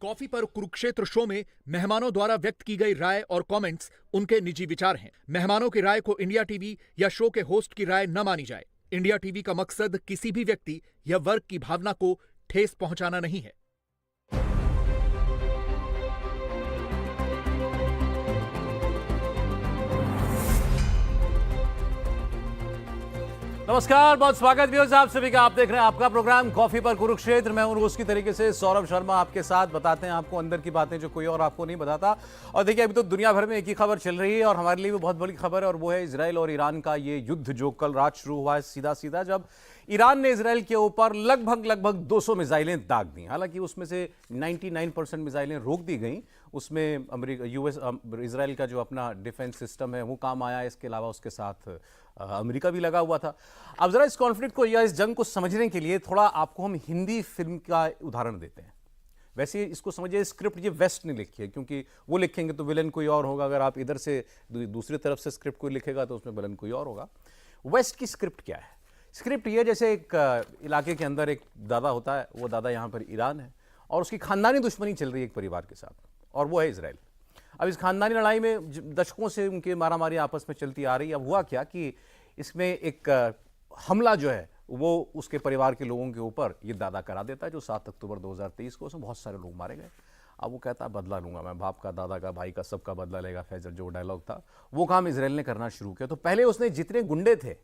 Coffee पर Kurukshetra show में मेहमानों द्वारा व्यक्त की गई राय और कमेंट्स उनके निजी विचार हैं। मेहमानों की राय को इंडिया टीवी या शो के होस्ट की राय न मानी जाए। इंडिया टीवी का मकसद किसी भी व्यक्ति या वर्ग की भावना को ठेस पहुंचाना नहीं है। नमस्कार, बहुत स्वागत व्यूअर्स आप सभी का। आप देख रहे हैं आपका प्रोग्राम कॉफी पर कुरुक्षेत्र। मैं हूं रोज की तरीके से सौरभ शर्मा, आपके साथ बताते हैं आपको अंदर की बातें जो कोई और आपको नहीं बताता। और देखिए, अभी तो दुनिया भर में एक ही खबर चल रही है और हमारे लिए भी बहुत बड़ी खबर है, और वो है इजराइल और ईरान का ये युद्ध जो कल रात शुरू हुआ है। सीधा जब ईरान ने इजराइल के ऊपर लगभग 200 मिसाइलें दाग दी। हालांकि उसमें से 99% मिसाइलें रोक दी गई। उसमें अमेरिका, यूएस, इजराइल का जो अपना डिफेंस सिस्टम है वो काम आया। इसके अलावा उसके साथ अमेरिका भी लगा हुआ था। अब जरा इस कॉन्फ्लिक्ट को या इस जंग को समझने के लिए थोड़ा आपको हम हिंदी फिल्म का उदाहरण देते हैं। वैसे इसको समझिए, स्क्रिप्ट ये वेस्ट ने लिखी है, क्योंकि वो लिखेंगे तो विलन कोई और होगा। अगर आप इधर से दूसरी तरफ से स्क्रिप्ट कोई लिखेगा तो उसमें विलन कोई और होगा। वेस्ट की स्क्रिप्ट क्या है? स्क्रिप्ट ये, जैसे एक इलाके के अंदर एक दादा होता है, वो दादा यहाँ पर ईरान है और उसकी खानदानी दुश्मनी चल रही है एक परिवार के साथ, और वो है इजराइल। अब इस खानदानी लड़ाई में दशकों से उनके मारामारी आपस में चलती आ रही है। अब हुआ क्या कि इसमें एक हमला जो है वो उसके परिवार के लोगों के ऊपर ये दादा करा देता है, जो 7 अक्टूबर 2023 को उसमें बहुत सारे लोग मारे गए। अब वो कहता है बदला लूंगा मैं, बाप का, दादा का, भाई का, सबका बदला लेगा। फैजल जो डायलॉग था वो काम इजराइल ने करना शुरू किया। तो पहले उसने जितने गुंडे थे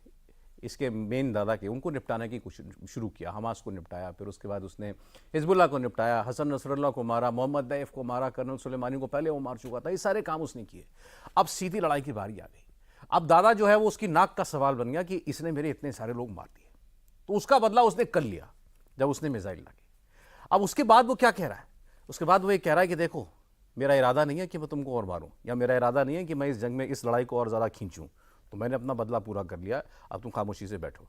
इसके मेन दादा के, उनको निपटाने की कोशिश शुरू किया। हमास को निपटाया, फिर उसके बाद उसने हिजबुल्लाह को निपटाया, हसन नसरुल्लाह को मारा, मोहम्मद दैफ को मारा, कर्नल सुलेमानी को पहले वो मार चुका था। ये सारे काम उसने किए। अब सीधी लड़ाई की बारी आ गई। अब दादा जो है वो उसकी नाक का सवाल बन गया कि इसने मेरे इतने सारे लोग मार दिए, तो उसका बदला उसने कर लिया जब उसने मिसाइल लागी। अब उसके बाद वो क्या कह रहा है? उसके बाद वो ये कह रहा है कि देखो, मेरा इरादा नहीं है कि मैं तुमको और मारूं, या मेरा इरादा नहीं है कि मैं इस जंग में इस लड़ाई को और ज़्यादा खींचूं, तो मैंने अपना बदला पूरा कर लिया, अब तुम खामोशी से बैठो।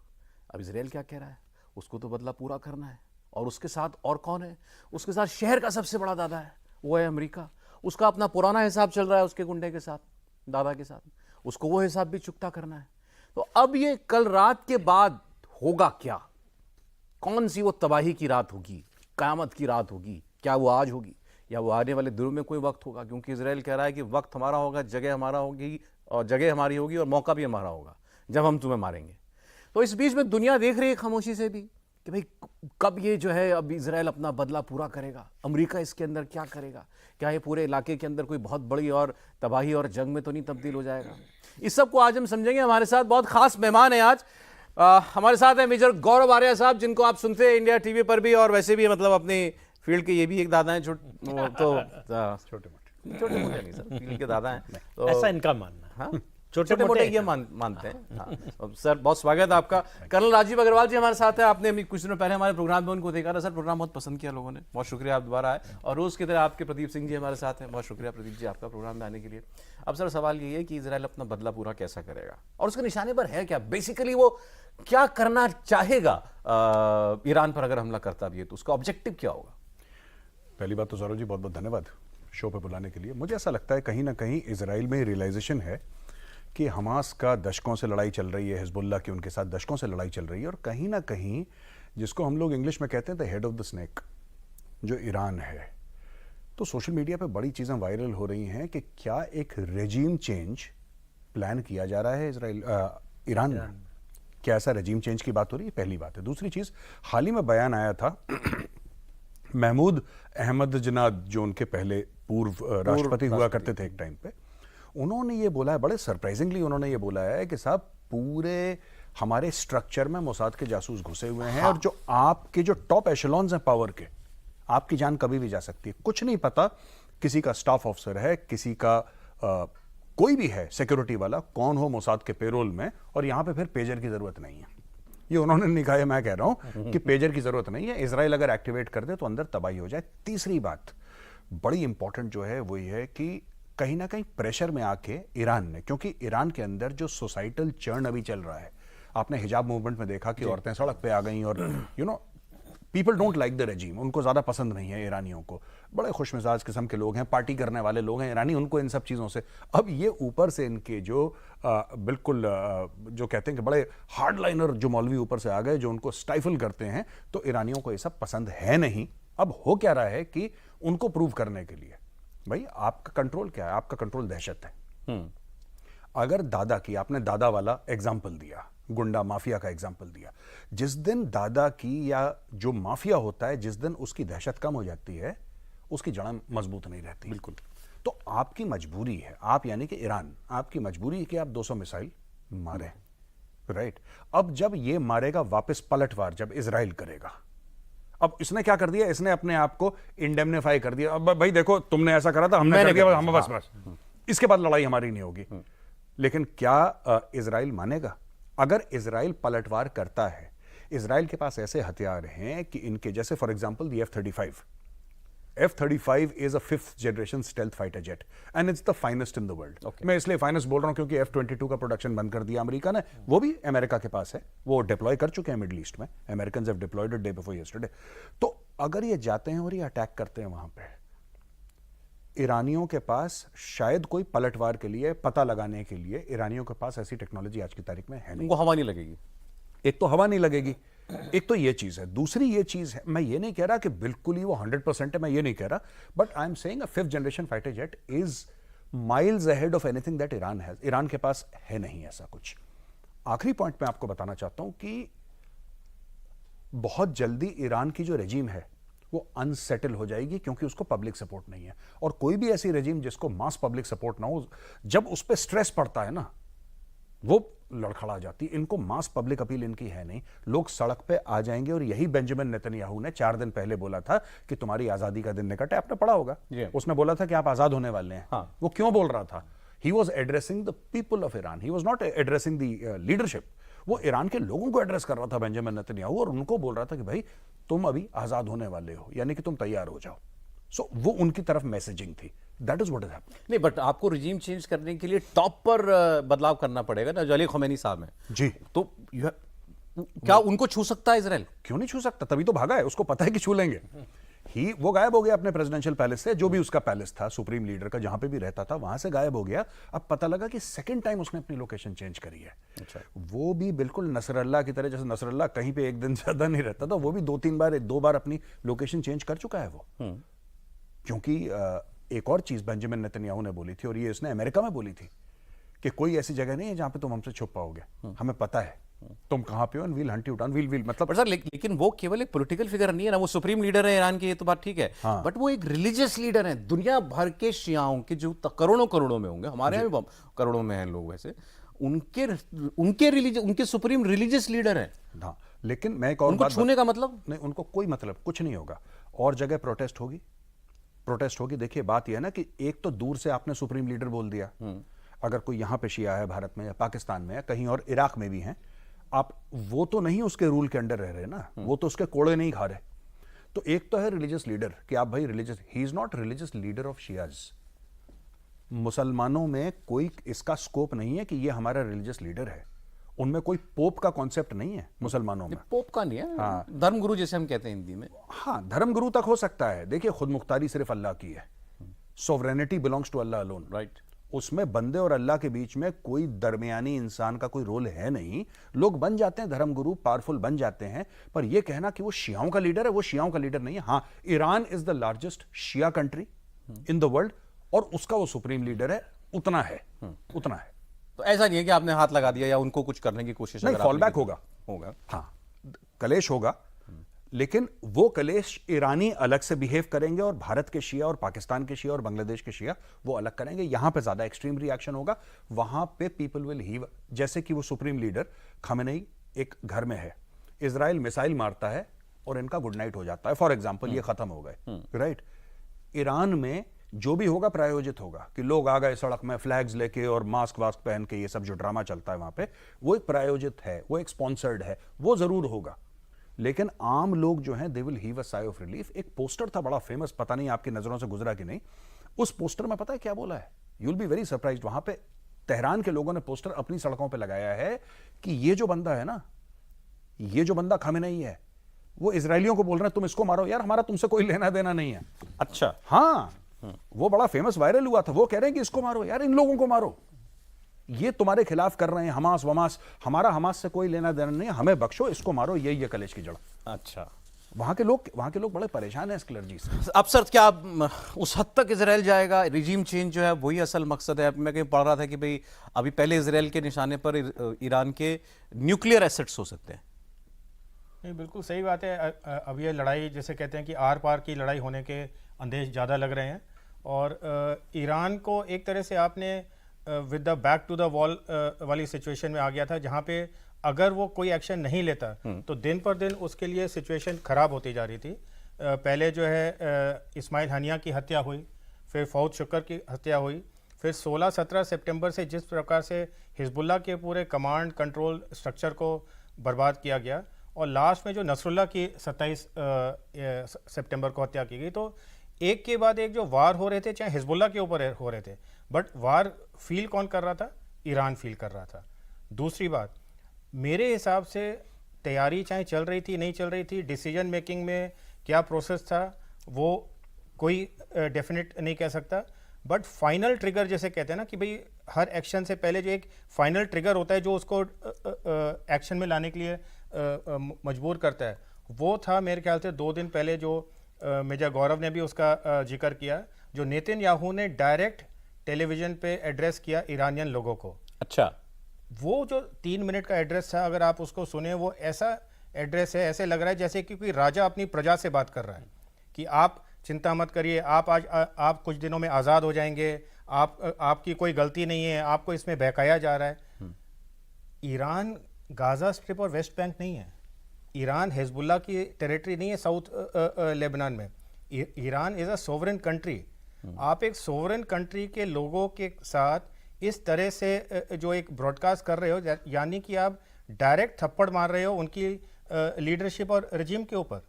अब इजराइल क्या कह रहा है? उसको तो बदला पूरा करना है। और उसके साथ और कौन है? उसके साथ शहर का सबसे बड़ा दादा है, वो है अमेरिका। उसका अपना पुराना हिसाब चल रहा है उसके गुंडे के साथ, दादा के साथ। उसको वो हिसाब भी चुकता करना है। तो अब ये कल रात के बाद होगा क्या? कौन सी वो तबाही की रात होगी, क़यामत की रात होगी? क्या वो आज होगी या वो आने वाले दिनों में कोई वक्त होगा? क्योंकि इजराइल कह रहा है कि वक्त हमारा होगा, जगह हमारा होगी, और जगह हमारी होगी और मौका भी हमारा होगा जब हम तुम्हें मारेंगे। तो इस बीच में दुनिया देख रही है खामोशी से भी कि भाई कब ये जो है अब इजराइल अपना बदला पूरा करेगा। अमेरिका इसके अंदर क्या करेगा? क्या ये पूरे इलाके के अंदर कोई बहुत बड़ी और तबाही और जंग में तो नहीं तब्दील हो जाएगा? इस सब को आज हम समझेंगे। हमारे साथ बहुत खास मेहमान है आज। हमारे साथ है मेजर गौरव आर्या साहब, जिनको आप सुनते हैं इंडिया टीवी पर भी, और वैसे भी मतलब अपनी फील्ड के ये भी एक दादा हैं। छोटे मोटे नहीं सर, फील्ड के दादा हैं, तो ऐसा इनका मानना है। हाँ, छोटे मोटे ये मानते हैं। हाँ। सर, बहुत स्वागत है आपका। कर्नल राजीव अग्रवाल जी हमारे साथ हैं। आपने अभी कुछ दिनों पहले हमारे प्रोग्राम में उनको देखा था सर, प्रोग्राम बहुत पसंद किया लोगों ने, बहुत शुक्रिया आप दोबारा आए। और रोज की तरह आपके प्रदीप सिंह जी हमारे साथ हैं, बहुत शुक्रिया प्रदीप जी आपका प्रोग्राम में आने के लिए। अब सर, सवाल ये है कि इजराइल अपना बदला पूरा कैसा करेगा और उसके निशाने पर है क्या? बेसिकली वो क्या करना चाहेगा ईरान पर अगर हमला करता भी है तो उसका ऑब्जेक्टिव क्या होगा? पहली बात तो सौरभ जी बहुत बहुत धन्यवाद शो पे बुलाने के लिए। मुझे ऐसा लगता है कहीं ना कहीं इजराइल में रियलाइजेशन है कि हमास का दशकों से लड़ाई चल रही है, हिजबुल्लाह की उनके साथ दशकों से लड़ाई चल रही है, और कहीं ना कहीं जिसको हम लोग इंग्लिश में कहते हैं the head of the snake, जो ईरान है। तो सोशल मीडिया पे बड़ी चीज़ें वायरल हो रही हैं कि क्या एक रेजीम चेंज प्लान किया जा रहा है ईरान में? क्या ऐसा रेजीम चेंज की बात हो रही है? पहली बात है। दूसरी चीज़, हाल ही में बयान आया था महमूद अहमदजनाद, जो उनके पहले पूर्व राष्ट्रपति हुआ करते थे एक टाइम पे, उन्होंने ये बोला है, बड़े सरप्राइजिंगली उन्होंने ये बोला है कि साहब पूरे हमारे स्ट्रक्चर में मोसाद के जासूस घुसे हुए हैं। हाँ। और जो आपके जो टॉप एशेलॉन्स हैं पावर के, आपकी जान कभी भी जा सकती है। कुछ नहीं पता किसी का स्टाफ ऑफिसर है, किसी का कोई भी है सिक्योरिटी वाला, कौन हो मोसाद के पेरोल में, और यहां पे फिर पेजर की जरूरत नहीं है। ये उन्होंने नहीं कहा है, मैं कह रहा हूं कि पेजर की जरूरत नहीं है। इजराइल अगर एक्टिवेट कर दे तो अंदर तबाही हो जाए। तीसरी बात बड़ी इंपॉर्टेंट जो है वो ये है कि कहीं ना कहीं प्रेशर में आके ईरान ने, क्योंकि ईरान के अंदर जो सोसाइटल चर्न अभी चल रहा है, आपने हिजाब मूवमेंट में देखा कि औरतें सड़क पे आ गई, और people don't like the regime, उनको ज़्यादा पसंद नहीं है ईरानियों को। बड़े खुश मिजाज किस्म के लोग हैं, पार्टी करने वाले लोग हैं ईरानी, उनको इन सब चीज़ों से। अब ये ऊपर से इनके जो बिल्कुल जो कहते हैं कि बड़े हार्ड लाइनर जो मौलवी ऊपर से आ गए, जो उनको स्टाइफल करते हैं, तो ईरानियों को ये सब पसंद है नहीं। अब हो क्या रहा है कि उनको प्रूव करने के लिए, भाई आपका कंट्रोल क्या है? आपका कंट्रोल दहशत है। अगर दादा की, आपने दादा वाला एग्जाम्पल दिया, गुंडा माफिया का एग्जाम्पल दिया, जिस दिन दादा की या जो माफिया होता है, जिस दिन उसकी दहशत कम हो जाती है, उसकी जड़ें मजबूत नहीं रहती। बिल्कुल। तो आपकी मजबूरी है, आप यानी कि ईरान, आपकी मजबूरी है कि आप 200 मिसाइल मारे, राइट? अब जब ये मारेगा वापस पलटवार जब इजराइल करेगा, अब इसने क्या कर दिया? इसने अपने आप को इंडेमनिफाई कर दिया। अब भाई देखो, तुमने ऐसा करा था, हमने कर दिया, हम बस इसके बाद लड़ाई हमारी नहीं होगी। लेकिन क्या इजराइल मानेगा? अगर इजराइल पलटवार करता है, इजराइल के पास ऐसे हथियार हैं कि इनके जैसे for example the F-35 is a 5th generation stealth fighter jet and it's the finest in the world. मैं इसलिए फाइनेस्ट बोल रहा हूं क्योंकि F-22 का प्रोडक्शन बंद कर दिया अमेरिका ने, वो भी अमेरिका के पास है, वो डिप्लॉय कर चुके हैं मिडिल ईस्ट में। Americans have deployed it day before yesterday. तो अगर ये जाते हैं और ये अटैक करते हैं वहां पे, ईरानियों के पास शायद कोई पलटवार के लिए, पता लगाने के लिए, ईरानियों के पास ऐसी टेक्नोलॉजी आज की तारीख में है नहीं। उनको हवा नहीं लगेगी। एक तो हवा नहीं लगेगी, एक तो ये चीज है। दूसरी ये चीज है, मैं ये नहीं कह रहा कि बिल्कुल ही वो 100% है, मैं ये नहीं कह रहा, but I am saying a 5th generation fighter jet is miles ahead of anything that Iran has. Iran के पास है नहीं ऐसा कुछ। आखिरी पॉइंट मैं आपको बताना चाहता हूं कि बहुत जल्दी ईरान की जो रेजिम है वो अनसेटल हो जाएगी क्योंकि उसको पब्लिक सपोर्ट नहीं है। और कोई भी ऐसी रेजिम जिसको मास पब्लिक सपोर्ट ना हो, जब उस पर स्ट्रेस पड़ता है ना, वो लड़खड़ा जाती। इनको मास पब्लिक अपील इनकी है नहीं, लोग सड़क पे आ जाएंगे। और यही बेंजामिन नेतन्याहू ने 4 दिन पहले बोला था कि तुम्हारी आजादी का दिन निकट है। आपने पढ़ा होगा, उसने बोला था कि आप आजाद होने वाले हैं। हाँ। वो क्यों बोल रहा था? He was addressing the people of Iran, he was not addressing the leadership. वो ईरान के लोगों को एड्रेस कर रहा था बेंजामिन नेतन्याहू, और उनको बोल रहा था कि भाई तुम अभी आजाद होने वाले हो, यानी कि तुम तैयार हो जाओ। सो वो उनकी तरफ मैसेजिंग थी। That is what is happening. नहीं, बट आपको रिजीम चेंज करने के लिए टॉप पर बदलाव करना पड़ेगा ना, जो अली ख़ुमैनी साहब हैं जी। तो क्या उनको छू सकता है इजराइल? क्यों नहीं छू सकता? तभी तो भागा है, उसको पता है कि छू लेंगे। वो गायब हो गया अपने प्रेसिडेंशियल पैलेस से, जो भी उसका पैलेस था सुप्रीम लीडर का, जहां पे भी रहता था, वहां से गायब हो गया। अब पता लगा कि सेकंड टाइम उसने अपनी लोकेशन चेंज करी है। अच्छा। वो भी बिल्कुल नसरल्ला की तरह, जैसे नसरल्ला कहीं पे एक दिन ज्यादा नहीं रहता था, वो भी 2 बार अपनी लोकेशन चेंज कर चुका है वो। क्योंकि एक और चीज बेंजामिन नेतन्याहू ने बोली थी, और ये इसने अमेरिका में बोली थी, कि कोई ऐसी जगह नहीं है जहां पे तुम हमसे छुप पाओगे, हमें पता है तुम कहां पे हो, and we'll hunt you down, we'll मतलब। सर लेकिन वो केवल एक पॉलिटिकल फिगर नहीं है ना, वो सुप्रीम लीडर है ईरान की, ये तो बात ठीक है। हाँ। बट वो एक रिलीजियस लीडर है। दुनिया भर के शियाओं के जो करोड़ों में होंगे, हमारे यहाँ भी करोड़ों में हैं लोग, वैसे उनके सुप्रीम रिलीजियस लीडर है। हाँ, लेकिन मैं एक और उनको छूने का मतलब नहीं, उनको कोई मतलब कुछ नहीं होगा। और जगह प्रोटेस्ट होगी। देखिए बात यह है ना कि एक तो दूर से आपने सुप्रीम लीडर बोल दिया, अगर कोई यहां पे शिया है भारत में या पाकिस्तान में या कहीं और, इराक में भी हैं, आप वो तो नहीं उसके रूल के अंडर रह रहे ना, वो तो उसके कोड़े नहीं खा रहे। तो एक तो है रिलीजियस लीडर कि आप भाई religious, he is not religious leader of Shias. मुसलमानों में कोई इसका स्कोप नहीं है कि ये हमारा रिलीजियस लीडर है। उनमें कोई पोप का कॉन्सेप्ट नहीं है मुसलमानों में। पोप का नहीं है। हाँ। धर्मगुरु जैसे हम कहते हैं हिंदी में। हाँ, धर्मगुरु तक हो सकता है। देखिए, खुद मुख्तारी सिर्फ अल्लाह की है, sovereignty belongs to Allah alone, right. उसमें बंदे और अल्लाह के बीच में कोई दरमियानी इंसान का कोई रोल है नहीं। लोग बन जाते हैं धर्मगुरु, पावरफुल बन जाते हैं, पर यह कहना कि वो शियाओं का लीडर है, वो शियाओं का लीडर नहीं है। हाँ, Iran is the largest Shia country in the world, और उसका वो सुप्रीम लीडर है, उतना है। तो ऐसा नहीं है कि आपने हाथ लगा दिया या उनको कुछ करने की कोशिश, नहीं, फॉल बैक होगा। हाँ, कलेश होगा, लेकिन वो कलेश ईरानी अलग से बिहेव करेंगे और भारत के शिया और पाकिस्तान के शिया और बांग्लादेश के शिया वो अलग करेंगे। यहां पे ज्यादा एक्सट्रीम रिएक्शन होगा, वहां पे पीपल विल हीव। जैसे कि वो सुप्रीम लीडर खमेनेई एक घर में है, इजराइल मिसाइल मारता है और इनका गुड नाइट हो जाता है, फॉर एग्जाम्पल, ये खत्म हो गए, राइट। ईरान में जो भी होगा प्रायोजित होगा, कि लोग आ गए सड़क में फ्लैग्स लेके और मास्क वास्क पहन के, ये सब जो ड्रामा चलता है वहां पे, वो एक प्रायोजित है, वो एक स्पॉन्सर्ड है, वो जरूर होगा। लेकिन आम लोग जो हैं, they will heave a sigh of relief. एक पोस्टर था बड़ा फेमस, पता नहीं आपकी नजरों से गुजरा कि नहीं। उस पोस्टर में पता है क्या बोला है? You will be very surprised. वहां पे तेहरान के लोगों ने पोस्टर अपनी सड़कों पे लगाया है कि ये जो बंदा है ना, ये जो बंदा खमेनेई है, वो इजरायलियों को बोल रहे हैं तुम इसको मारो, यार हमारा तुमसे कोई लेना देना नहीं है। अच्छा, हाँ, वो बड़ा फेमस वायरल हुआ था। वो कह रहे हैं कि इसको मारो, यार इन लोगों को मारो, ये तुम्हारे खिलाफ कर रहे हैं, हमास वमास, हमारा हमास से कोई लेना देना नहीं है, हमें बख्शो, इसको मारो, यही है कलेश की जड़। अच्छा, वहाँ के लोग बड़े परेशान हैं इस क्लर्जी से। अब सर क्या उस हद तक इजराइल जाएगा? रिजीम चेंज जो है वही असल मकसद है? मैं कहीं पढ़ रहा था कि भाई अभी पहले इजराइल के निशाने पर ईरान के न्यूक्लियर एसेट्स हो सकते हैं। नहीं, बिल्कुल सही बात है। अब ये लड़ाई जैसे कहते हैं कि आर पार की लड़ाई होने के अंदेश ज़्यादा लग रहे हैं, और ईरान को एक तरह से आपने with the back to the wall वाली सिचुएशन में आ गया था, जहाँ पे अगर वो कोई एक्शन नहीं लेता तो दिन पर दिन उसके लिए सिचुएशन ख़राब होती जा रही थी। पहले जो है इस्माइल हानिया की हत्या हुई, फिर फौद शुक्र की हत्या हुई, फिर 16-17 सितंबर से जिस प्रकार से हिजबुल्लाह के पूरे कमांड कंट्रोल स्ट्रक्चर को बर्बाद किया गया, और लास्ट में जो नसरुल्लाह की 27 सितंबर को हत्या की गई, तो एक के बाद एक जो वार हो रहे थे, चाहे हिजबुल्लाह के ऊपर हो रहे थे, बट वार फील कौन कर रहा था? ईरान फील कर रहा था। दूसरी बात, मेरे हिसाब से तैयारी चाहे चल रही थी नहीं चल रही थी, डिसीजन मेकिंग में क्या प्रोसेस था वो कोई डेफिनेट नहीं कह सकता, बट फाइनल ट्रिगर जैसे कहते हैं ना कि भाई हर एक्शन से पहले जो एक फाइनल ट्रिगर होता है जो उसको एक्शन में लाने के लिए मजबूर करता है, वो था मेरे ख्याल से 2 दिन पहले जो मेजर गौरव ने भी उसका जिक्र किया, जो नेतन्याहू ने डायरेक्ट टेलीविजन पे एड्रेस किया ईरानियन लोगों को। अच्छा, वो जो 3 मिनट का एड्रेस था, अगर आप उसको सुने, वो ऐसा एड्रेस है, ऐसे लग रहा है जैसे कि कोई राजा अपनी प्रजा से बात कर रहा है कि आप चिंता मत करिए, आप कुछ दिनों में आज़ाद हो जाएंगे, आपकी कोई गलती नहीं है, आपको इसमें बहकाया जा रहा है। ईरान गाज़ा स्ट्रिप और वेस्ट बैंक नहीं है, ईरान हिजबुल्लाह की टेरिटरी नहीं है साउथ लेबनान में। Iran is a sovereign country. आप एक सोवरेन कंट्री के लोगों के साथ इस तरह से जो एक ब्रॉडकास्ट कर रहे हो, यानी कि आप डायरेक्ट थप्पड़ मार रहे हो उनकी लीडरशिप और रजीम के ऊपर।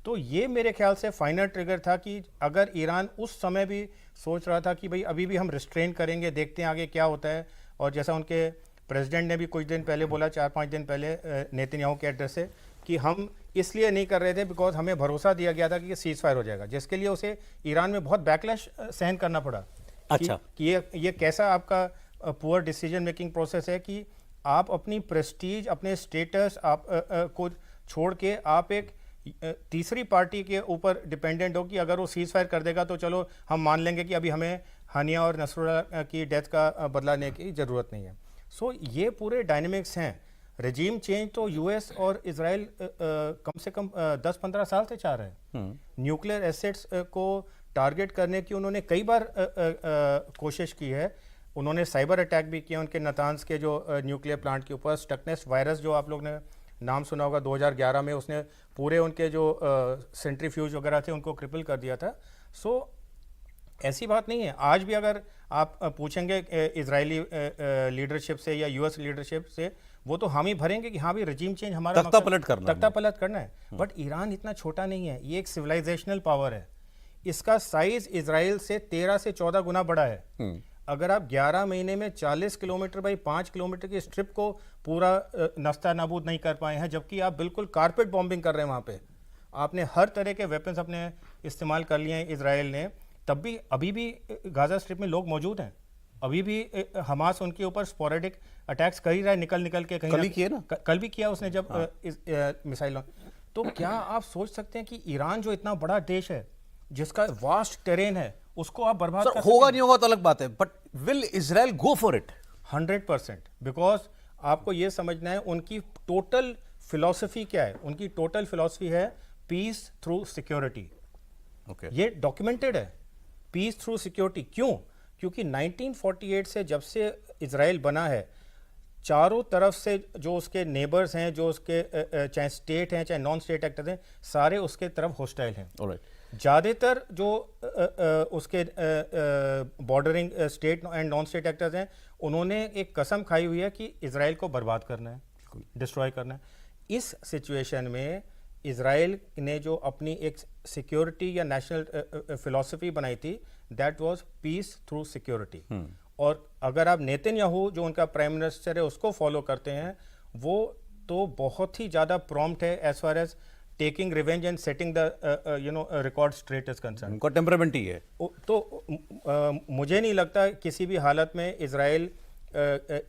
तो ये मेरे ख्याल से फाइनल ट्रिगर था कि अगर ईरान उस समय भी सोच रहा था कि भाई अभी भी हम रिस्ट्रेन करेंगे, देखते हैं आगे क्या होता है, और जैसा उनके प्रेसिडेंट ने भी कुछ दिन पहले बोला, 4-5 दिन पहले नेतन्याहू के एड्रेस से, कि हम इसलिए नहीं कर रहे थे बिकॉज हमें भरोसा दिया गया था कि सीज फायर हो जाएगा, जिसके लिए उसे ईरान में बहुत बैकलैश सहन करना पड़ा। अच्छा, कि ये कैसा आपका पुअर डिसीजन मेकिंग प्रोसेस है कि आप अपनी प्रेस्टीज, अपने स्टेटस को छोड़ के आप एक तीसरी पार्टी के ऊपर डिपेंडेंट हो कि अगर वो सीज फायर कर देगा तो चलो हम मान लेंगे कि अभी हमें हानिया और नसरुल्लाह की डेथ का बदला लेने की ज़रूरत नहीं है। सो ये पूरे डायनेमिक्स हैं। रजीम चेंज तो यूएस और इजराइल कम से कम 10-15 साल से चाह रहे हैं। न्यूक्लियर एसेट्स को टारगेट करने की उन्होंने कई बार कोशिश की है। उन्होंने साइबर अटैक भी किया उनके नतान्स के जो न्यूक्लियर प्लांट के ऊपर। स्टकनेस वायरस जो आप लोग ने नाम सुना होगा, 2011 में उसने पूरे उनके जो सेंट्रीफ्यूज वगैरह थे उनको क्रिपल कर दिया था। सो ऐसी बात नहीं है। आज भी अगर आप पूछेंगे इजरायली लीडरशिप से या यूएस लीडरशिप से, वो तो हम ही भरेंगे कि हाँ भी रजीम चेंज हमारा तख्ता पलट करना है। बट ईरान इतना छोटा नहीं है, ये एक सिविलाइजेशनल पावर है। इसका साइज इजराइल से 13 से 14 गुना बड़ा है। अगर आप 11 महीने में 40 किलोमीटर बाई 5 किलोमीटर की स्ट्रिप को पूरा नस्ता नाबूद नहीं कर पाए हैं, जबकि आप बिल्कुल कारपेट बॉम्बिंग कर रहे हैं वहाँ पे, आपने हर तरह के वेपन्स अपने इस्तेमाल कर लिए हैं इजराइल ने, तब भी अभी भी गाजा स्ट्रिप में लोग मौजूद हैं। अभी भी हमास उनके ऊपर स्पोरेडिक अटैक्स कर ही रहा है, निकल के कहीं कल भी किया उसने जब मिसाइल। तो क्या आप सोच सकते हैं कि ईरान जो इतना बड़ा देश है जिसका वास्ट टेरेन है, उसको आप बर्बाद कर होगा नहीं होगा तो अलग बात है, but will Israel go for it? 100%। Because आपको यह समझना है उनकी टोटल फिलॉसफी क्या है। उनकी टोटल फिलॉसफी है पीस थ्रू सिक्योरिटी। ये डॉक्यूमेंटेड है, पीस थ्रू सिक्योरिटी। क्यों? क्योंकि 1948 से जब से इजराइल बना है, चारों तरफ से जो उसके नेबर्स हैं, जो उसके चाहे स्टेट हैं चाहे नॉन स्टेट एक्टर्स हैं, सारे उसके तरफ हॉस्टाइल हैं। ज़्यादातर जो उसके bordering state and non state actors हैं, उन्होंने एक कसम खाई हुई है कि इजराइल को बर्बाद करना है, डिस्ट्रॉय करना है। इस सिचुएशन में इजराइल ने जो अपनी एक सिक्योरिटी या नेशनल फिलॉसफी बनाई थी, that was peace through security. और अगर आप नेतन्याहू जो उनका प्राइम मिनिस्टर है उसको फॉलो करते हैं, वो तो बहुत ही ज़्यादा प्रॉम्प्ट है as far as taking revenge and setting the record straight is concern. उनका टेम्परामेंट ही है। तो मुझे नहीं लगता किसी भी हालत में इजराइल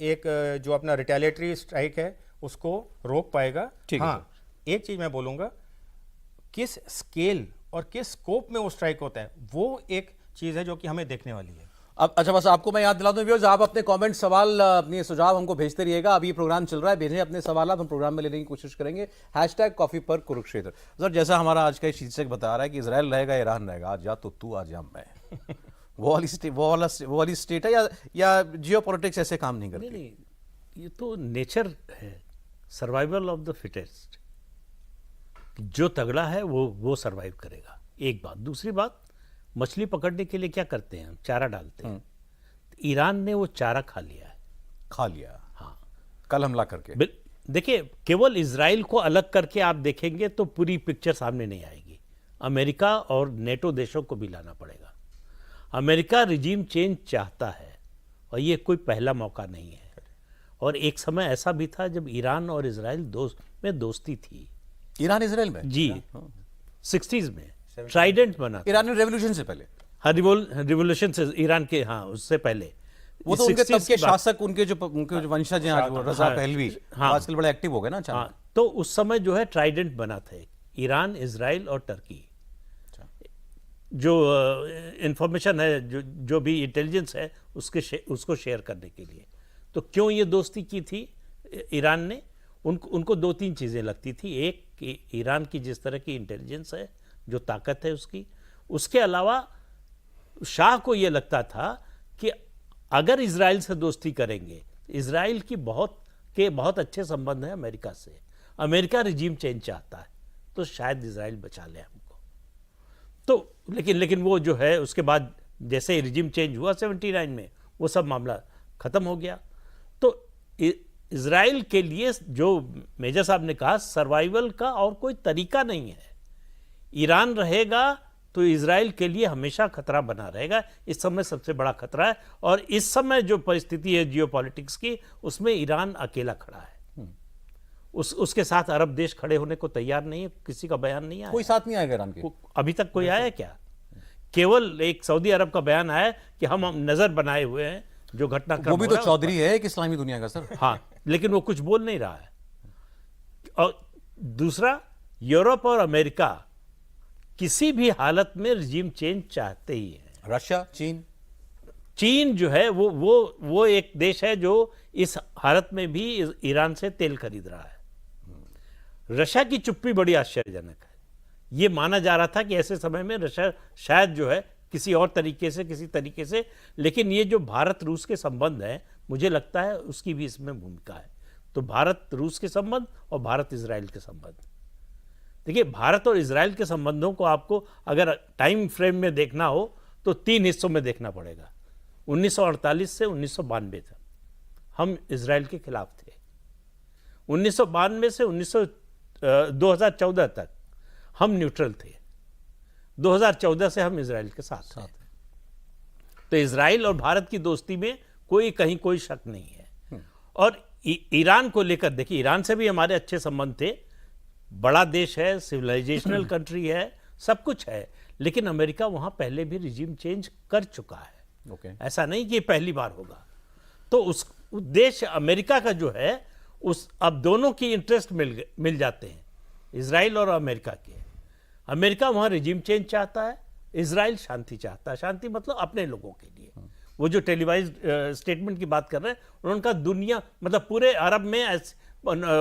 एक जो अपना रिटेलिएटरी स्ट्राइक है उसको रोक पाएगा। हाँ, एक चीज़ मैं बोलूँगा, किस स्केल और किस स्कोप में वो स्ट्राइक होता है, वो एक चीज़ है जो कि हमें देखने वाली है। अब अच्छा, बस आपको मैं याद दिला दूं व्यूअर्स, आप अपने कमेंट, सवाल, अपने सुझाव हमको भेजते रहिएगा। अभी प्रोग्राम चल रहा है, भेजें अपने सवाल, हम प्रोग्राम में लेने की कोशिश करेंगे। #कॉफी पर कुरुक्षेत्र। सर, जैसा हमारा आज का शीर्षक बता रहा है कि इजराइल रहेगा, ईरान रहेगा, आज या तो तू, आज या मैं। वो वाली स्टेट है या जियो पॉलिटिक्स ऐसे काम नहीं करती? नहीं, ये तो नेचर है, सर्वाइवल ऑफ द फिटेस्ट। जो तगड़ा है वो सर्वाइव करेगा, एक बात। दूसरी बात, मछली पकड़ने के लिए क्या करते हैं, चारा डालते हैं। ईरान ने वो चारा खा लिया है। खा लिया, हाँ, कल हमला करके। देखिए, केवल इजराइल को अलग करके आप देखेंगे तो पूरी पिक्चर सामने नहीं आएगी। अमेरिका और नेटो देशों को भी लाना पड़ेगा। अमेरिका रिजीम चेंज चाहता है और ये कोई पहला मौका नहीं है। और एक समय ऐसा भी था जब ईरान और इजराइल में दोस्ती थी। ईरान इजराइल में जी, 60s में ट्राइडेंट बना था। ईरानी रेवोल्यूशन से पहले। हाँ, रिवोल्यूशन से, ईरान के, हाँ, उससे पहले। वो तो उनके तब के शासक, उनके जो वंशज हैं आज, वो रजा पहलवी, हाँ, आजकल बड़े एक्टिव हो गए ना। हाँ, तो उस समय जो है ट्राइडेंट बना था, ईरान, इजराइल और टर्की। जो इंफॉर्मेशन है, जो भी इंटेलिजेंस है, उसको शेयर करने के लिए। तो क्यों ये दोस्ती की थी ईरान ने? उनको 2-3 चीज़ें लगती थी। एक कि ईरान की जिस तरह की इंटेलिजेंस है, जो ताकत है उसकी, उसके अलावा शाह को ये लगता था कि अगर इजराइल से दोस्ती करेंगे, इजराइल की बहुत अच्छे संबंध हैं अमेरिका से, अमेरिका रिजीम चेंज चाहता है, तो शायद इजराइल बचा ले हमको। तो लेकिन वो जो है, उसके बाद जैसे रिजीम चेंज हुआ 79 में, वो सब मामला खत्म हो गया। तो इजराइल के लिए, जो मेजर साहब ने कहा, सर्वाइवल का और कोई तरीका नहीं है। ईरान रहेगा तो इजराइल के लिए हमेशा खतरा बना रहेगा। इस समय सबसे बड़ा खतरा है, और इस समय जो परिस्थिति है जियोपॉलिटिक्स की, उसमें ईरान अकेला खड़ा है। उसके साथ अरब देश खड़े होने को तैयार नहीं है। किसी का बयान नहीं आया, कोई साथ नहीं आएगा ईरान के। अभी तक कोई आया क्या? केवल एक सऊदी अरब का बयान आया कि हम नजर बनाए हुए हैं जो घटनाक्रम। वो भी तो चौधरी है एक इस्लामी दुनिया का, सर। हाँ, लेकिन वो कुछ बोल नहीं रहा है। और दूसरा, यूरोप और अमेरिका किसी भी हालत में रिजीम चेंज चाहते ही हैं। रशिया, चीन जो है वो एक देश है जो इस हालत में भी ईरान से तेल खरीद रहा है। रशिया की चुप्पी बड़ी आश्चर्यजनक है। ये माना जा रहा था कि ऐसे समय में रशिया शायद जो है किसी और तरीके से, लेकिन ये जो भारत रूस के संबंध हैं, मुझे लगता है उसकी भी इसमें भूमिका है। तो भारत रूस के संबंध और भारत इजराइल के संबंध, देखिए, भारत और इजराइल के संबंधों को आपको अगर टाइम फ्रेम में देखना हो तो 3 हिस्सों में देखना पड़ेगा। 1948 से 1992 तक हम इजराइल के खिलाफ थे। 1992 से 2014 तक हम न्यूट्रल थे। 2014 से हम इजराइल के साथ हैं। तो इजराइल और भारत की दोस्ती में कोई शक नहीं है। और ईरान को लेकर देखिए, ईरान से भी हमारे अच्छे संबंध थे। बड़ा देश है, सिविलाइजेशनल कंट्री है, सब कुछ है, लेकिन अमेरिका वहां पहले भी रिजीम चेंज कर चुका है। ऐसा नहीं कि पहली बार होगा। तो उस उद्देश्य अमेरिका का जो है, अब दोनों की इंटरेस्ट मिल जाते हैं, इजराइल और अमेरिका के। अमेरिका वहां रिजीम चेंज चाहता है, इजराइल शांति चाहता है। शांति मतलब अपने लोगों के लिए। वो जो टेलीवाइज्ड स्टेटमेंट की बात कर रहे हैं, उन्होंने कहा दुनिया, मतलब पूरे अरब में,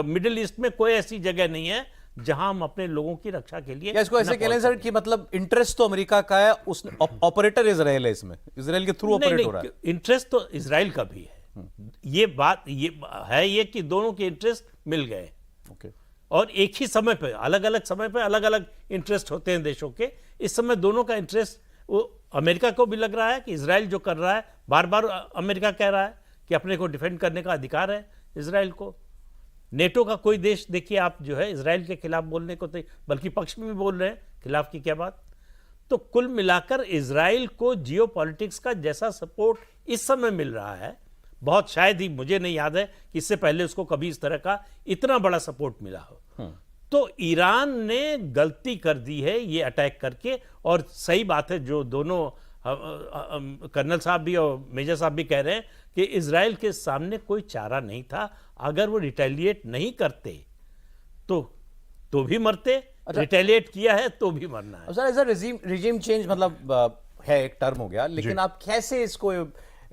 मिडिल ईस्ट में कोई ऐसी जगह नहीं है जहां हम अपने लोगों की रक्षा के लिए। इसको ऐसे कह लें सर कि मतलब इंटरेस्ट तो अमेरिका का है, उस ऑपरेटर इजराइल है, इसमें इजराइल के थ्रू ऑपरेट हो रहा है। इंटरेस्ट तो इजराइल का भी है। ये बात ये कि दोनों के इंटरेस्ट मिल गए। और एक ही समय पे, अलग अलग समय पे अलग अलग इंटरेस्ट होते हैं देशों के। इस समय दोनों का इंटरेस्ट, वो अमेरिका को भी लग रहा है कि इजराइल जो कर रहा है, बार बार अमेरिका कह रहा है कि अपने को डिफेंड करने का अधिकार है इजराइल को। नेटो का कोई देश देखिए आप जो है इजराइल के खिलाफ बोलने को, बल्कि पक्ष में भी बोल रहे हैं, खिलाफ की क्या बात। तो कुल मिलाकर इजराइल को जियोपॉलिटिक्स का जैसा सपोर्ट इस समय मिल रहा है, बहुत शायद ही, मुझे नहीं याद है कि इससे पहले उसको कभी इस तरह का इतना बड़ा सपोर्ट मिला हो। तो ईरान ने गलती कर दी है ये अटैक करके। और सही बात है जो दोनों कर्नल साहब भी और मेजर साहब भी कह रहे हैं कि इजराइल के सामने कोई चारा नहीं था। अगर वो रिटेलिएट नहीं करते तो तो भी मरते, रिटेलिएट किया है तो भी मरना है। अब सर, एज रिजीम चेंज मतलब है, एक टर्म हो गया, लेकिन आप कैसे इसको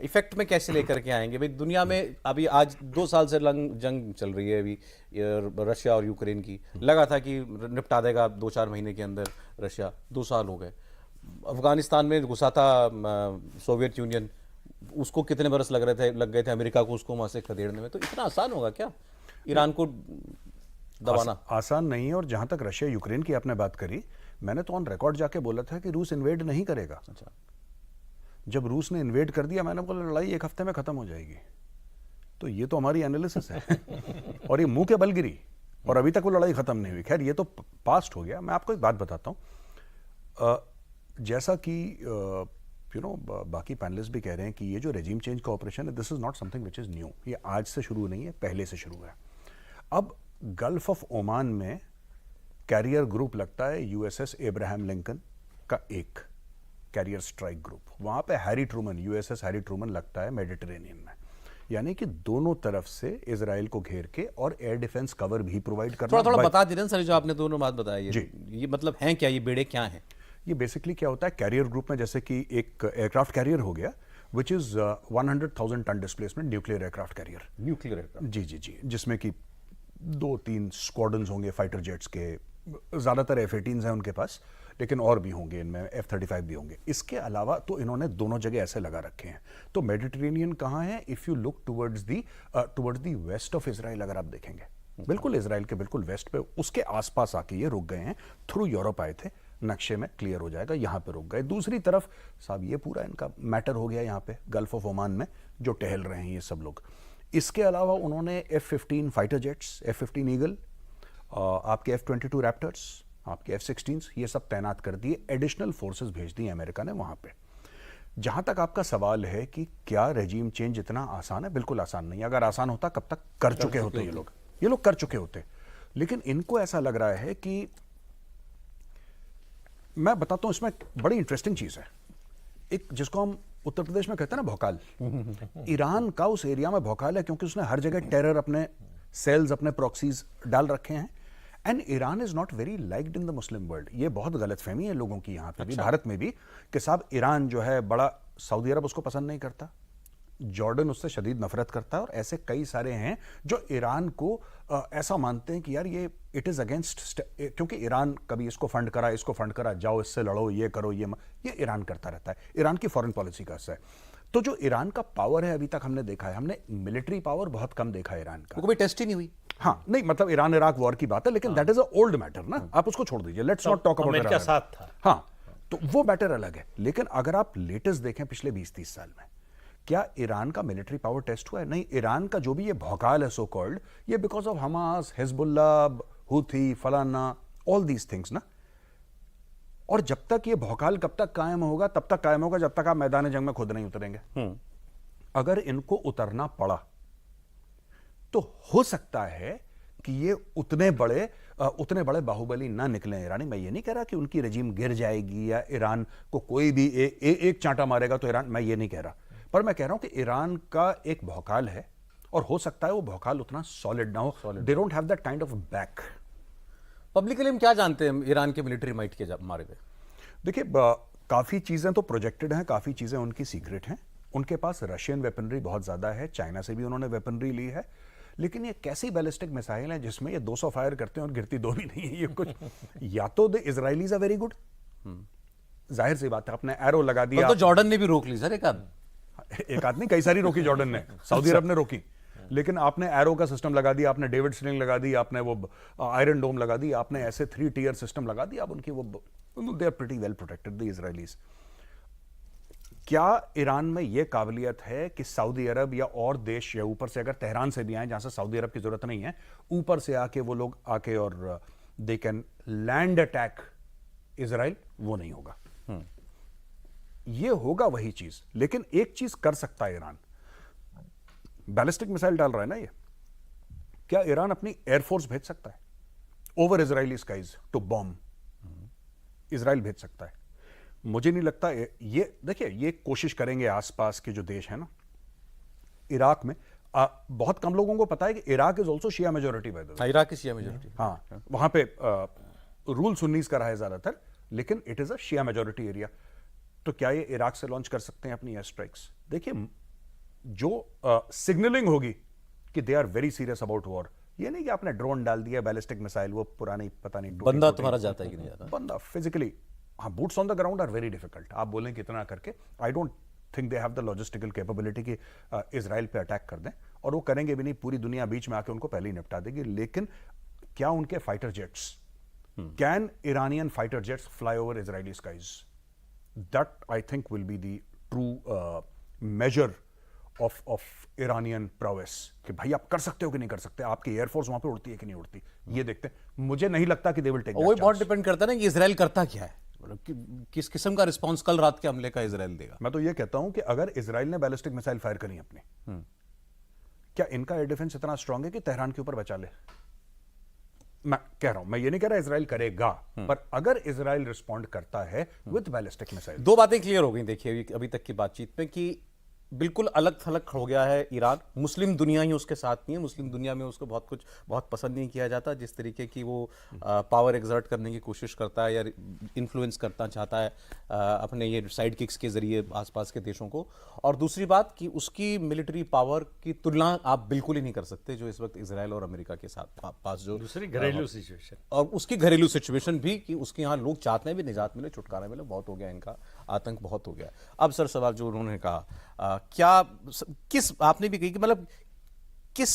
इफेक्ट में कैसे लेकर के आएंगे? भाई दुनिया में अभी आज 2 साल से जंग चल रही है अभी रशिया और यूक्रेन की। लगा था कि निपटा देगा 2-4 महीने के अंदर रशिया, 2 साल हो गए। अफगानिस्तान में घुसा था सोवियत यूनियन, उसको कितने बरस लग गए थे अमेरिका को उसको वहां से खदेड़ने में। तो इतना आसान होगा क्या ईरान को दबाना? आसान नहीं है। और जहां तक रशिया यूक्रेन की आपने बात करी, मैंने तो ऑन रिकॉर्ड जाके बोला था कि रूस इन्वेड नहीं करेगा। अच्छा, जब रूस ने इन्वेड कर दिया, मैंने बोला लड़ाई 1 हफ्ते में खत्म हो जाएगी। तो ये तो हमारी एनालिसिस है और ये मुंह के बल गिरी और अभी तक वो लड़ाई खत्म नहीं हुई। खैर ये तो पास्ट हो गया। मैं आपको एक बात बताता हूं, जैसा कि बाकी पैनलिस्ट भी कह रहे हैं कि ये जो रेजिम चेंज का ऑपरेशन है, this is not something which is new. ये आज से शुरू नहीं है, पहले से शुरू है। अब गल्फ ऑफ ओमान में कैरियर ग्रुप लगता है यूएसएस एब्राहम लिंकन का एक कैरियर स्ट्राइक ग्रुप। वहां पे Harry Truman, USS Harry Truman लगता है मेडिटेरेनियन में। यानी कि दोनों तरफ से इजराइल को घेर के और एयर डिफेंस कवर भी प्रोवाइड करना। थोड़ा बता दीजिए सर, जो आपने दोनों बात बताई है, ये मतलब हैं क्या, ये बेड़े क्या हैं? ये बेसिकली क्या होता है, कैरियर ग्रुप में जैसे कि एक एयरक्राफ्ट कैरियर हो गया which is 100,000 ton displacement nuclear aircraft carrier. Nuclear aircraft, जी जी जी, जिसमें कि 2-3 स्क्वाड्रन्स होंगे फाइटर जेट्स के। ज़्यादातर F-18s हैं उनके पास, लेकिन और भी होंगे इनमें, F-35 भी होंगे। इसके अलावा तो इन्होंने दोनों जगह ऐसे लगा रखे हैं। तो मेडिटेरेनियन कहाँ है? If you look towards the west of Israel, अगर आप देखेंगे बिल्कुल इसराइल के बिल्कुल वेस्ट पे, उसके आसपास आके ये रुक गए हैं। थ्रू यूरोप आए थे, नक्शे में क्लियर हो जाएगा, यहाँ पे रुक गए। दूसरी तरफ साहब ये पूरा इनका मैटर हो गया यहाँ पे गल्फ ऑफ ओमान में जो टहल रहे हैं ये सब लोग। इसके अलावा उन्होंने F-15 fighter jets, F-15 eagle, आपके F-22 रैप्टर्स, आपके F-16s, ये सब तैनात कर दिए। एडिशनल फोर्सेस भेज दी अमेरिका ने वहां पे। जहां तक आपका सवाल है कि क्या रेजिम चेंज इतना आसान है, बिल्कुल आसान नहीं। अगर आसान होता कब तक कर चुके होते ये लोग कर चुके होते। लेकिन इनको ऐसा लग रहा है कि, मैं बताता हूं, इसमें बड़ी इंटरेस्टिंग चीज है। एक जिसको हम उत्तर प्रदेश में कहते हैं ना भौकाल, ईरान का उस एरिया में भौकाल है क्योंकि उसने हर जगह टेरर, अपने सेल्स, अपने प्रॉक्सीज डाल रखे हैं। And Iran is not very liked in the Muslim world. ये बहुत गलतफहमी है लोगों की यहाँ पे भी, भारत में भी, कि साहब ईरान जो है बड़ा, सऊदी अरब उसको पसंद नहीं करता, जॉर्डन उससे शदीद नफरत करता है, और ऐसे कई सारे हैं जो ईरान को ऐसा मानते हैं कि यार ये इट इज अगेंस्ट, क्योंकि ईरान कभी इसको फंड करा, इसको फंड करा, जाओ इससे लड़ो, ये करो, ये ईरान करता रहता है। ईरान की फॉरेन पॉलिसी का हिस्सा है। तो जो ईरान का पावर है, अभी तक हमने देखा है, हमने मिलिट्री पावर बहुत कम देखा है ईरान का। कोई टेस्ट ही नहीं हुई। हाँ, नहीं मतलब ईरान इराक वॉर की बात है, लेकिन that is a old matter ना, आप उसको छोड़ दीजिए, let's not talk about America साथ था। हाँ, तो वो मैटर अलग है। लेकिन अगर आप लेटेस्ट देखें पिछले 20-30 साल में, क्या ईरान का मिलिट्री पावर टेस्ट हुआ है? नहीं। ईरान का जो भी ये भौकाल है सो कॉल्ड, ये because of Hamas, Hezbollah, Houthi, फलाना, ऑल दीज थिंग्स ना। और जब तक ये भौकाल कब तक कायम होगा? तब तक कायम होगा जब तक आप मैदान जंग में खुद नहीं उतरेंगे। अगर इनको उतरना पड़ा तो हो सकता है कि ये उतने बड़े बाहुबली ना निकले ईरानी। मैं ये नहीं कह रहा कि उनकी रेजिम गिर जाएगी या ईरान को कोई भी एक चांटा मारेगा तो ईरान, मैं ये नहीं कह रहा, पर मैं कह रहा हूं कि ईरान का एक भौकाल है और हो सकता है वो भौकाल उतना सॉलिड ना हो। They don't have that kind of back. Publicly हम क्या जानते हैं ईरान के मिलिट्री माइट के मारे पे? देखिए, काफी चीजें तो प्रोजेक्टेड हैं, काफी चीजें उनकी सीक्रेट हैं। उनके पास रशियन वेपनरी बहुत ज्यादा है, चाइना से भी उन्होंने वेपनरी ली है। लेकिन ये कैसी बैलिस्टिक मिसाइल है जिसमें ये 200 फायर करते हैं और गिरती 2 भी नहीं है? ये कुछ या तो the Israelis are very good, जाहिर सी बात है, अपने एरो लगा दिया। तो जॉर्डन ने भी रोक ली सर, एक आदमी, कई सारी रोकी जॉर्डन ने, सऊदी अरब ने रोकी, लेकिन आपने एरो का सिस्टम लगा दिया, आपने डेविड स्लिंग लगा दी, आपने वो आयरन डोम लगा दी, आपने ऐसे 3 टियर सिस्टम लगा दिया। अब उनकी वो, they are pretty well protected the Israelis. क्या ईरान में यह काबिलियत है कि सऊदी अरब या और देश, या ऊपर से अगर तेहरान से भी आए, जहां से सऊदी अरब की जरूरत नहीं है, ऊपर से आके वो लोग आके और they can land attack Israel? वो नहीं होगा। ये होगा वही चीज। लेकिन एक चीज कर सकता है ईरान, बैलिस्टिक मिसाइल डाल रहा है ना ये, क्या ईरान अपनी एयरफोर्स भेज सकता है over Israeli skies to bomb? Israel भेज सकता है। मुझे नहीं लगता ये, देखिए, ये कोशिश करेंगे आसपास के जो देश है ना, इराक में बहुत कम लोगों को पता है कि Iraq is also Shia majority by the way. Iraq की शिया मेजोरिटी। हाँ, वहां पे रूल सुन्नीस का रहा है ज्यादातर, लेकिन it is a Shia majority area. तो क्या ये इराक से लॉन्च कर सकते हैं अपनी एयर स्ट्राइक्स? देखिए, जो सिग्नलिंग होगी कि they are very serious about war, ये नहीं कि आपने ड्रोन डाल दिया, बैलिस्टिक मिसाइल, वो पुरानी पता नहीं बंदा तुम्हारा जाता है कि नहीं जाता? बंदा फिजिकली, हाँ, boots on the ground are very difficult. आप बोलें कितना करके, I don't think they have the logistical capability कि इजराइल पे अटैक कर दें, और वो करेंगे भी नहीं। पूरी दुनिया बीच में आके उनको पहले ही निपटा देगी। लेकिन क्या उनके fighter jets, can Iranian fighter jets fly over Israeli skies? That I think will be the true measure of Iranian prowess, कि भाई आप कर सकते हो कि नहीं कर सकते, आपकी एयरफोर्स वहां पे उड़ती है कि नहीं उड़ती, ये देखते हैं। मुझे नहीं लगता कि दे विल टेक दैट वही चांस। बहुत डिपेंड करता है ना कि इजराइल करता क्या है, मतलब किस किस्म का रिस्पांस कल रात के हमले का इजराइल देगा। मैं तो ये कहता हूं कि अगर इजराइल ने बैलिस्टिक मिसाइल फायर करी अपनी, क्या इनका एयर डिफेंस इतना स्ट्रांग है कि तेहरान के ऊपर बचा ले? मैं कह रहा हूं, मैं ये नहीं कह रहा इजराइल करेगा, पर अगर इजराइल रिस्पॉन्ड करता है विद बैलिस्टिक मिसाइल। दो बातें क्लियर हो गई देखिए अभी तक की बातचीत में, कि बिल्कुल अलग थलग हो गया है ईरान। मुस्लिम दुनिया ही उसके साथ नहीं है, मुस्लिम दुनिया में उसको बहुत पसंद नहीं किया जाता, जिस तरीके की वो पावर एग्जर्ट करने की कोशिश करता है या इन्फ्लुएंस करना चाहता है अपने ये साइड किक्स के जरिए आसपास के देशों को। और दूसरी बात कि उसकी मिलिट्री पावर की तुलना आप बिल्कुल ही नहीं कर सकते जो इस वक्त इजराइल और अमेरिका के साथ पास जो दूसरी घरेलू सिचुएशन, और उसकी घरेलू सिचुएशन भी, कि उसके यहाँ लोग चाहते हैं भी निजात मिले, छुटकारा मिले, बहुत हो गया इनका आतंक, बहुत हो गया। अब सर सवाल जो उन्होंने कहा, किस आपने भी कही कि मतलब किस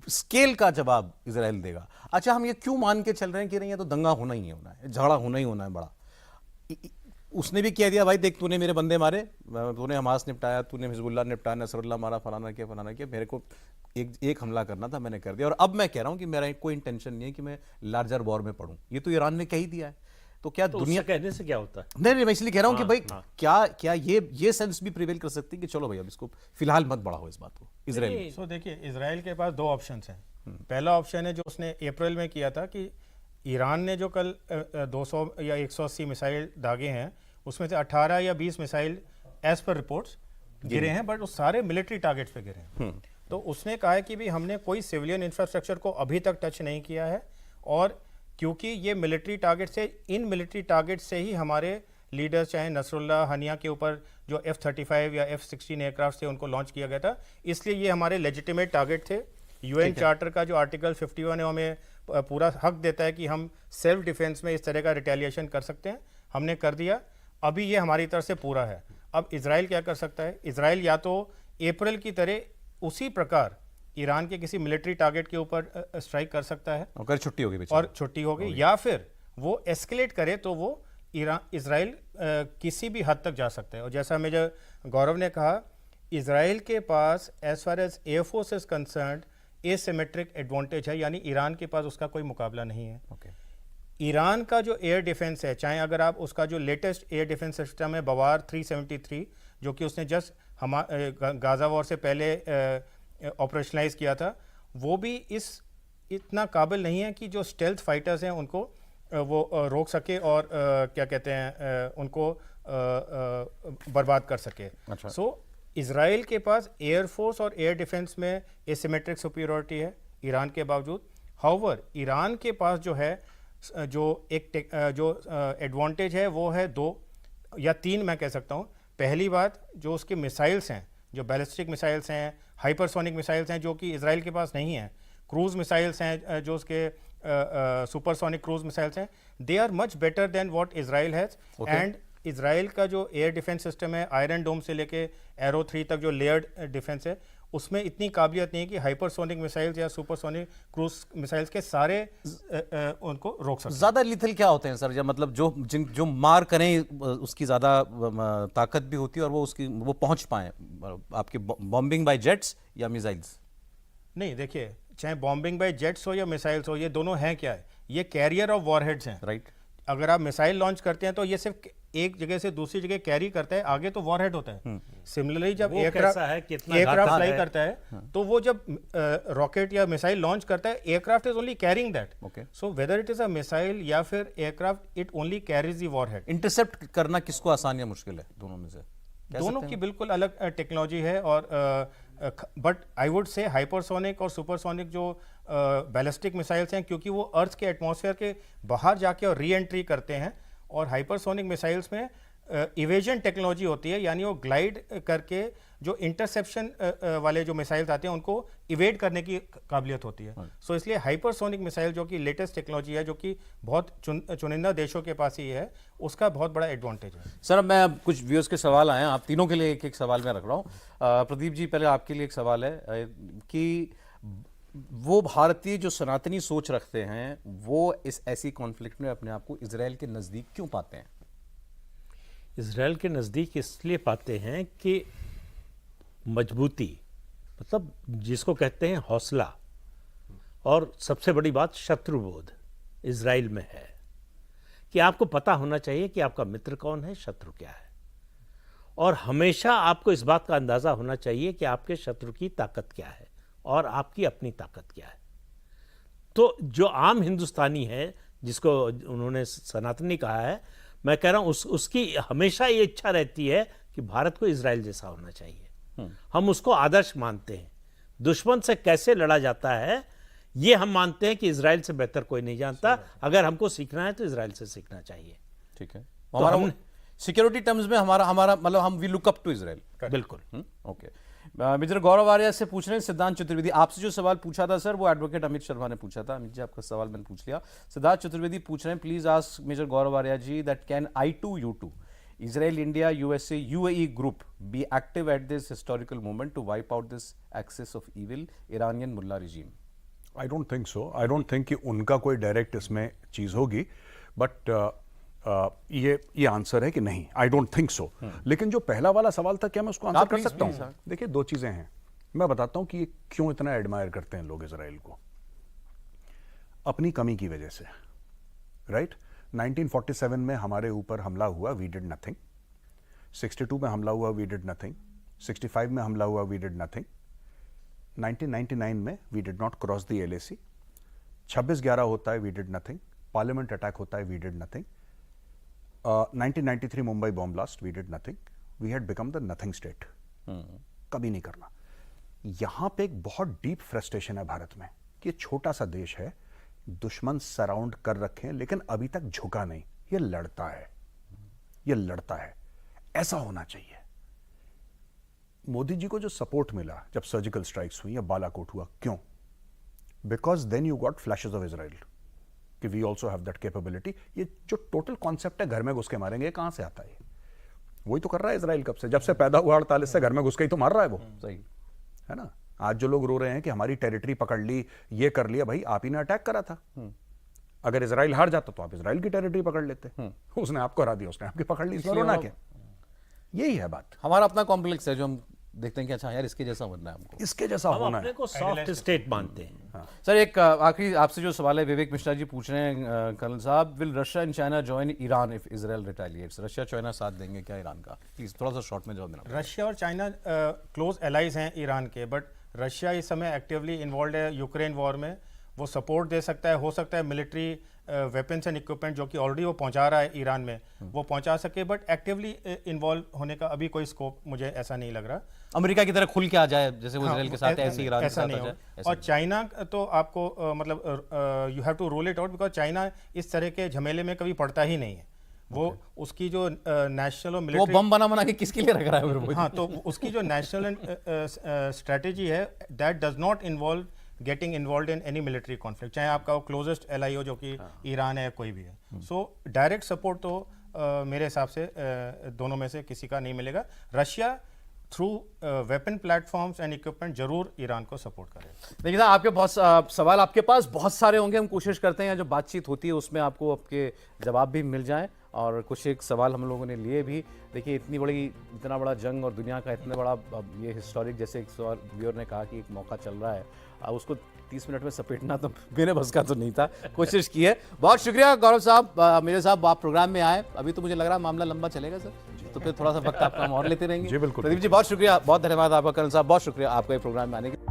स्केल का जवाब इजराइल देगा? अच्छा, हम ये क्यों मान के चल रहे हैं कि नहीं, ये तो दंगा होना ही होना है, झगड़ा होना ही होना है बड़ा? उसने भी कह दिया भाई देख, तूने मेरे बंदे मारे, तूने हमास निपटाया, तूने हिजबुल्लाह निपटाया, नसरुल्लाह मारा, फलाना किया, मेरे को एक हमला करना था, मैंने कर दिया, और अब मैं कह रहा हूं कि मेरा कोई इंटेंशन नहीं है कि मैं लार्जर वॉर में पड़ूं। ये तो ईरान ने कह ही दिया है। तो क्या तो दुनिया कहने से क्या होता है? नहीं, मैं इसलिए कह रहा हूं कि भाई क्या ये सेंस भी प्रिवेल कर सकती है कि चलो भाई अब इसको फिलहाल मत बढ़ाओ इस बात को इजराइल। सो देखिए, इजराइल के पास दो ऑप्शंस हैं। पहला ऑप्शन है जो उसने अप्रैल में किया था, कि ईरान ने जो कल 200 या 180 मिसाइल दागे हैं, उसमें से 18 या 20 मिसाइल एज पर रिपोर्ट्स गिरे हैं, बट वो सारे मिलिट्री टारगेट्स पे गिरे हैं। तो उसने कहा है कि भी हमने कोई सिविलियन इंफ्रास्ट्रक्चर को अभी तक टच नहीं किया है, और क्योंकि ये मिलिट्री टारगेट से, इन मिलिट्री टारगेट से ही हमारे लीडर्स, चाहे नसरुल्लाह, हनिया के ऊपर जो F-35 या F-16 एयरक्राफ्ट थे उनको लॉन्च किया गया था, इसलिए ये हमारे लेजिटिमेट टारगेट थे। यूएन चार्टर का जो आर्टिकल 51 है हमें पूरा हक देता है कि हम सेल्फ डिफेंस में इस तरह का रिटेलिएशन कर सकते हैं, हमने कर दिया, अभी ये हमारी तरफ से पूरा है। अब इजराइल क्या कर सकता है? इजराइल या तो अप्रैल की तरह उसी प्रकार ईरान के किसी मिलिट्री टारगेट के ऊपर स्ट्राइक कर सकता है और छुट्टी होगी, और छुट्टी होगी, या फिर वो एस्केलेट करे तो वो इजराइल किसी भी हद तक जा सकता है। और जैसा मेजर गौरव ने कहा, इजराइल के पास as far as air force is concerned asymmetric advantage है, यानी ईरान के पास उसका कोई मुकाबला नहीं है। ईरान का जो एयर डिफेंस है, चाहे अगर आप उसका जो लेटेस्ट एयर डिफेंस सिस्टम है बवार 373, जो कि उसने जस्ट गाजा वॉर से पहले ऑपरेशनलाइज किया था, वो भी इतना काबिल नहीं है कि जो स्टेल्थ फाइटर्स हैं उनको वो रोक सके और क्या कहते हैं उनको बर्बाद कर सके। अच्छा। सो इजराइल के पास एयरफोर्स और एयर डिफेंस में एसिमेट्रिक सुपीरियरिटी है ईरान के बावजूद। हाउएवर ईरान के पास जो है जो एडवांटेज है वो है 2 या 3 मैं कह सकता हूँ। पहली बात, जो उसके मिसाइल्स हैं, जो बैलिस्टिक मिसाइल्स हैं, हाइपरसोनिक मिसाइल्स हैं, जो कि इजराइल के पास नहीं है, क्रूज मिसाइल्स हैं, जो उसके सुपरसोनिक क्रूज मिसाइल्स हैं, they are much better than what Israel has. And Israel का जो एयर डिफेंस सिस्टम है, आयरन डोम से लेके एरो 3 तक जो लेयर्ड डिफेंस है, उसमें इतनी काबिलियत नहीं है कि हाइपरसोनिक मिसाइल्स या सुपरसोनिक क्रूज मिसाइल्स के सारे उनको रोक सकते। ज्यादा लिथल क्या होते हैं सर? या मतलब जो मार करें उसकी ज्यादा ताकत भी होती है और वो पहुंच पाए आपके बॉम्बिंग बाय जेट्स या मिसाइल्स? नहीं, देखिए, चाहे बॉम्बिंग बाय जेट्स हो या मिसाइल्स हो, ये दोनों हैं क्या है? ये कैरियर ऑफ वॉरहेड्स हैं, राइट। अगर आप मिसाइल लॉन्च करते हैं तो ये सिर्फ एक जगह से दूसरी जगह कैरी करता है, आगे तो वॉरहेड होता है। सिमिलरली जब एयरक्राफ्ट फ्लाई करता है तो वो जब रॉकेट या मिसाइल लॉन्च करता है, aircraft is only carrying that. So whether it is a missile या फिर aircraft, it only carries the warhead. Intercept करना किसको आसान या मुश्किल है दोनों में से? दोनों की बिल्कुल अलग टेक्नोलॉजी है, और but I would say hypersonic और सुपरसोनिक जो बैलिस्टिक मिसाइल्स हैं, क्योंकि वो अर्थ के एटमॉस्फेयर के बाहर जाके और री एंट्री करते हैं, और हाइपरसोनिक मिसाइल्स में इवेजन टेक्नोलॉजी होती है, यानी वो ग्लाइड करके जो इंटरसेप्शन वाले जो मिसाइल्स आते हैं उनको इवेड करने की काबिलियत होती है। सो इसलिए हाइपरसोनिक मिसाइल जो कि लेटेस्ट टेक्नोलॉजी है, जो कि बहुत चुनिंदा देशों के पास ही है, उसका बहुत बड़ा एडवांटेज है। सर अब मैं कुछ व्यूअर्स के सवाल आए हैं, आप तीनों के लिए एक एक सवाल मैं रख रहा हूँ। प्रदीप जी, पहले आपके लिए एक सवाल है कि वो भारतीय जो सनातनी सोच रखते हैं वो इस ऐसी कॉन्फ्लिक्ट में अपने आप को इजराइल के नज़दीक क्यों पाते हैं? इजराइल के नज़दीक इसलिए पाते हैं कि मजबूती, मतलब जिसको कहते हैं हौसला, और सबसे बड़ी बात शत्रुबोध इजराइल में है कि आपको पता होना चाहिए कि आपका मित्र कौन है, शत्रु क्या है, और हमेशा आपको इस बात का अंदाज़ा होना चाहिए कि आपके शत्रु की ताकत क्या है और आपकी अपनी ताकत क्या है। तो जो आम हिंदुस्तानी है, जिसको उन्होंने सनातनी कहा है, मैं कह रहा हूं उसकी हमेशा ये इच्छा रहती है कि भारत को इजराइल जैसा होना चाहिए। हम उसको आदर्श मानते हैं। दुश्मन से कैसे लड़ा जाता है ये हम मानते हैं कि इजराइल से बेहतर कोई नहीं जानता। अगर हमको सीखना है तो इजराइल से सीखना चाहिए। ठीक है, तो हमारा सिक्योरिटी टर्म्स में हमारा मतलब हम we look up to Israel. बिल्कुल। ओके, मिस्टर गौरव आर्या से पूछ रहे हैं सिद्धांत चतुर्वेदी, आपसे जो सवाल पूछा था सर वो एडवोकेट अमित शर्मा ने पूछा था। अमित जी, आपका सवाल मैंने पूछ लिया। सिद्धांत चतुर्वेदी पूछ रहे हैं, please ask major Gaurav Arya ji that can I2U2 Israel, India, USA, UAE group be active at this historical moment to wipe out this axis of evil Iranian mullah regime? I don't think so. I don't think कि उनका कोई direct इसमें चीज़ होगी, but ये answer है कि नहीं, आई don't think so. लेकिन जो पहला वाला सवाल था, क्या मैं उसको आंसर कर सकता हूँ? देखिए, दो चीज़ें हैं। मैं बताता हूँ कि ये क्यों इतना एडमायर करते हैं लोग इजराइल को। अपनी कमी की वजह से, राइट? 1947 में हमारे ऊपर हमला हुआ, वी डिड नथिंग। 62 में हमला हुआ, वी डिड नथिंग। 65 में हमला हुआ, वी डिड नथिंग। 1999 में we did not cross the LAC। 26/11 होता है, we did nothing. Parliament attack होता है, we did nothing. 1993 Mumbai bomb blast, we did nothing. We had become the nothing state. कभी नहीं करना। यहां पे एक बहुत डीप फ्रस्ट्रेशन है भारत में कि ये छोटा सा देश है, दुश्मन सराउंड कर रखे हैं, लेकिन अभी तक झुका नहीं। ये लड़ता है, ये लड़ता है। ऐसा होना चाहिए। मोदी जी को जो सपोर्ट मिला जब सर्जिकल स्ट्राइक्स हुई या बालाकोट हुआ, क्यों? Because then you got flashes of Israel कि we also have that capability. ये जो टोटल कॉन्सेप्ट है, घर में घुस के मारेंगे, कहां से आता है? वही तो कर रहा है इजराइल कब से, जब से पैदा हुआ 48 से घर में घुस के ही तो मार रहा है वो। सही है ना? आज जो लोग रो रहे हैं कि हमारी टेरिटरी पकड़ ली, ये कर लिया, भाई आप ही ने अटैक करा था। अगर इजराइल हार जाता तो आप इजराइल की टेरिटरी पकड़ लेते। उसने आपको हरा दिया, उसने आपकी पकड़ ली, इसमें रोना क्या? यही है बात। हमारा अपना कॉम्प्लेक्स है जो हम देखते हैं कि अच्छा यार इसके जैसा बनना है हमको, इसके जैसा हम होना अपने है। को सॉफ्ट स्टेट मानते हैं। सर एक आखिरी आपसे जो सवाल है, विवेक मिश्रा जी पूछ रहे हैं, कर्नल साहब, will Russia and China join Iran if Israel रिटेलिएट्स? Russia China साथ देंगे क्या ईरान का? प्लीज थोड़ा सा शॉर्ट में जवाब देना। रशिया और चाइना क्लोज एलाइज हैं ईरान के, बट रशिया इस समय एक्टिवली इन्वॉल्व है यूक्रेन वॉर में। वो सपोर्ट दे सकता है, हो सकता है मिलिट्री वेपन्स एंड इक्विपमेंट जो कि ऑलरेडी वो पहुंचा रहा है ईरान में, वो पहुंचा सके, बट एक्टिवली इन्वॉल्व होने का अभी कोई स्कोप मुझे ऐसा नहीं लग रहा। अमेरिका की तरह खुल के आ जाए जैसे वो हाँ, इजराइल के साथ, ऐसे ईरान के ऐसा साथ नहीं आ हो। जाए। और चाइना तो आपको मतलब you have to rule it out, because China इस तरह के झमेले में कभी पड़ता ही नहीं है। वो उसकी जो नेशनल और वो मिलिट्री, बम बना के किसके लिए रख रहा है फिर वो? हाँ, तो उसकी जो नेशनल स्ट्रेटेजी है, that does not involve getting involve in any military conflict, चाहे आपका वो क्लोजेस्ट एलाई हो जो कि ईरान है या कोई भी है। सो डायरेक्ट सपोर्ट तो मेरे हिसाब से दोनों में से किसी का नहीं मिलेगा। Russia through weapon platforms and equipment जरूर ईरान को सपोर्ट करेगा। देखिए साहब, आपके बहुत सवाल आपके पास बहुत सारे होंगे, हम कोशिश करते हैं जो बातचीत होती है उसमें आपको आपके जवाब भी मिल जाएं, और कुछ एक सवाल हम लोगों ने लिए भी। देखिए इतना बड़ा जंग और दुनिया का इतना बड़ा ये हिस्टोरिक, जैसे एक सवाल व्यूअर ने कहा कि एक मौका चल रहा है, अब उसको 30 मिनट में सपेटना तो मेरे बस का तो नहीं था, कोशिश की है। बहुत शुक्रिया गौरव साहब, मेरे साहब आप प्रोग्राम में आए। अभी तो मुझे लग रहा है मामला लंबा चलेगा सर, तो फिर थोड़ा सा वक्त आपका हम और लेते रहेंगे। जी बिल्कुल। प्रदीप जी बहुत शुक्रिया, बहुत धन्यवाद आपका। कर्नल साहब बहुत शुक्रिया आपका ये प्रोग्राम में आने के लिए।